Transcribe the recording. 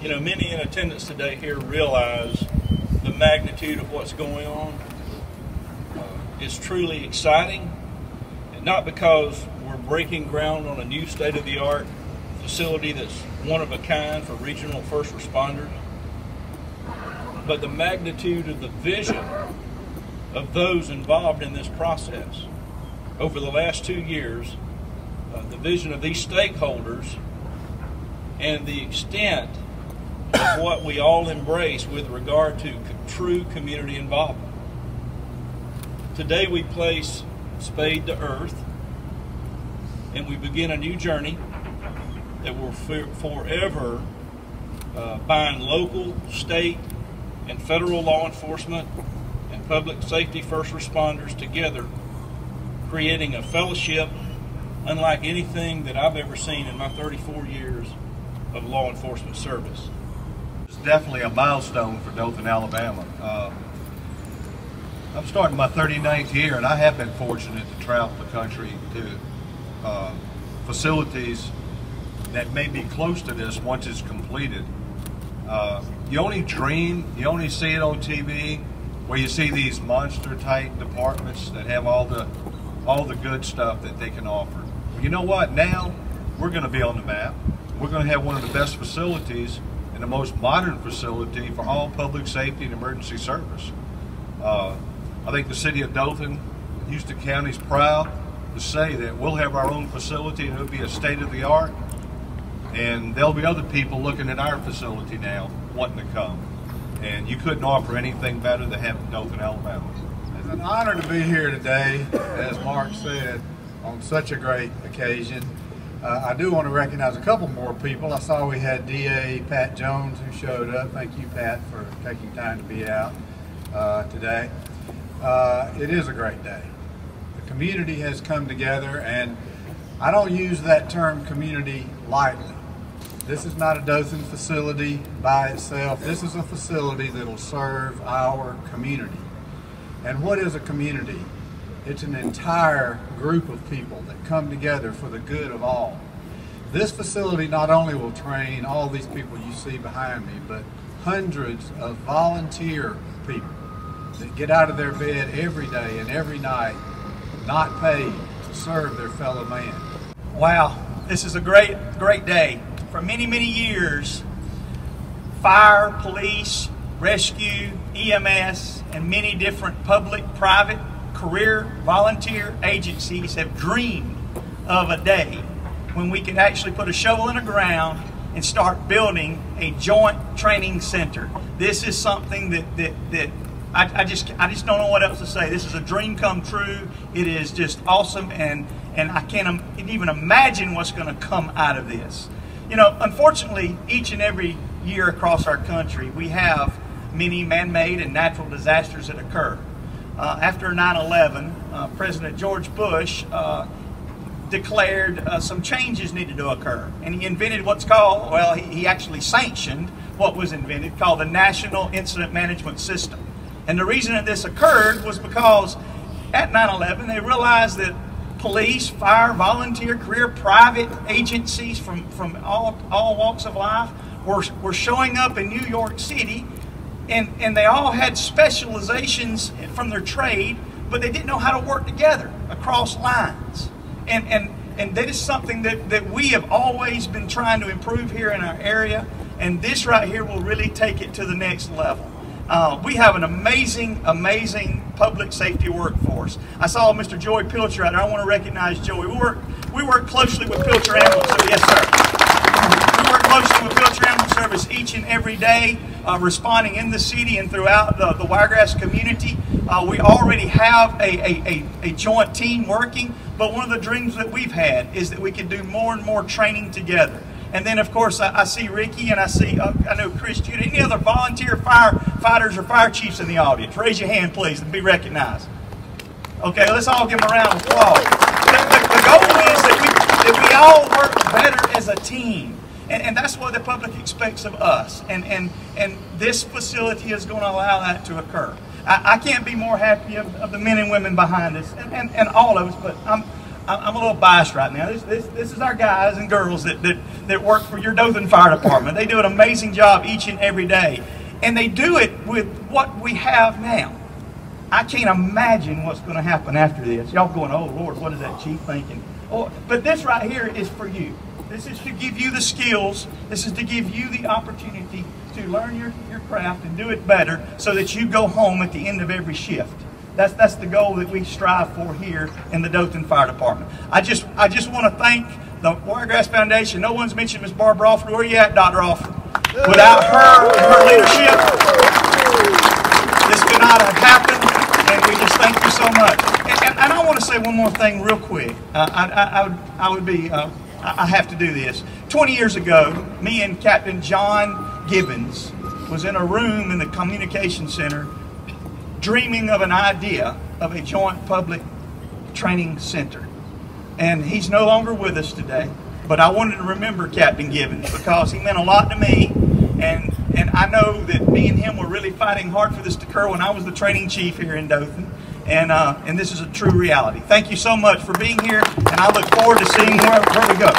You know, many in attendance today here realize the magnitude of what's going on. It's truly exciting, and not because we're breaking ground on a new state-of-the-art facility that's one of a kind for regional first responders, but the magnitude of the vision of those involved in this process. Over the last 2 years, the vision of these stakeholders and the extent of what we all embrace with regard to true community involvement. Today we place Spade to earth, and we begin a new journey that will forever bind local, state, and federal law enforcement and public safety first responders together, creating a fellowship unlike anything that I've ever seen in my 34 years of law enforcement service. It's definitely a milestone for Dothan, Alabama. I'm starting my 39th year, and I have been fortunate to travel the country to facilities that may be close to this once it's completed. You only dream, you only see it on TV, where you see these monster-type departments that have all the good stuff that they can offer. Well, you know what? Now we're going to be on the map. We're going to have one of the best facilities and the most modern facility for all public safety and emergency service. I think the city of Dothan, Houston County is proud to say that we'll have our own facility, and it'll be a state-of-the-art, and there'll be other people looking at our facility now wanting to come. And you couldn't offer anything better than having Dothan, Alabama. It's an honor to be here today, as Mark said, on such a great occasion. I do want to recognize a couple more people. I saw we had DA Pat Jones who showed up. Thank you, Pat, for taking time to be out today. It is a great day. The community has come together, and I don't use that term community lightly. This is not a Dothan facility by itself. This is a facility that will serve our community. And what is a community? It's an entire group of people that come together for the good of all. This facility not only will train all these people you see behind me, but hundreds of volunteer people that get out of their bed every day and every night, not paid, to serve their fellow man. Wow, this is a great day. For many, many years, fire, police, rescue, EMS, and many different public, private, career, volunteer agencies have dreamed of a day when we could actually put a shovel in the ground and start building a joint training center. This is something that I just don't know what else to say. This is a dream come true. It is just awesome, and I can't even imagine what's going to come out of this. You know, unfortunately, each and every year across our country, we have many man-made and natural disasters that occur. After 9/11, President George Bush declared some changes needed to occur, and he invented what's called, well, he actually sanctioned what was invented, called the National Incident Management System. And the reason that this occurred was because at 9/11 they realized that police, fire, volunteer, career, private agencies from all walks of life were showing up in New York City, and they all had specializations from their trade, but they didn't know how to work together across lines. And that is something that we have always been trying to improve here in our area, and this right here will really take it to the next level. We have an amazing public safety workforce. I saw Mr. Joey Pilcher out there. I want to recognize Joey. We work closely with Pilcher Ambulance Service. Yes, sir. We work closely with Pilcher Ambulance Service each and every day, responding in the city and throughout the Wiregrass community. We already have a joint team working, but one of the dreams that we've had is that we can do more and more training together. And then, of course, I see Ricky, and I know Chris Judah. Any other volunteer firefighters or fire chiefs in the audience? Raise your hand, please, and be recognized. Okay, let's all give them a round of applause. The goal is that we all work better as a team. And that's what the public expects of us. And this facility is going to allow that to occur. I can't be more happy of the men and women behind us, and all of us, but I'm a little biased right now. This is our guys and girls that work for your Dothan Fire Department. They do an amazing job each and every day. And they do it with what we have now. I can't imagine what's going to happen after this. Y'all going, oh Lord, what is that chief thinking? Oh, but this right here is for you. This is to give you the skills. This is to give you the opportunity to learn your craft and do it better so that you go home at the end of every shift. That's the goal that we strive for here in the Dothan Fire Department. I just want to thank the Wiregrass Foundation. No one's mentioned Miss Barbara Alford. Where are you at, Dr. Alford? Without her and her leadership, this could not have happened, and we just thank you so much. And I want to say one more thing real quick. I have to do this. 20 years ago, me and Captain John Gibbons was in a room in the Communication Center dreaming of an idea of a joint public training center. And he's no longer with us today, but I wanted to remember Captain Gibbons because he meant a lot to me, and I know that me and him were really fighting hard for this to occur when I was the training chief here in Dothan, and this is a true reality. Thank you so much for being here, and I look forward to seeing where we go.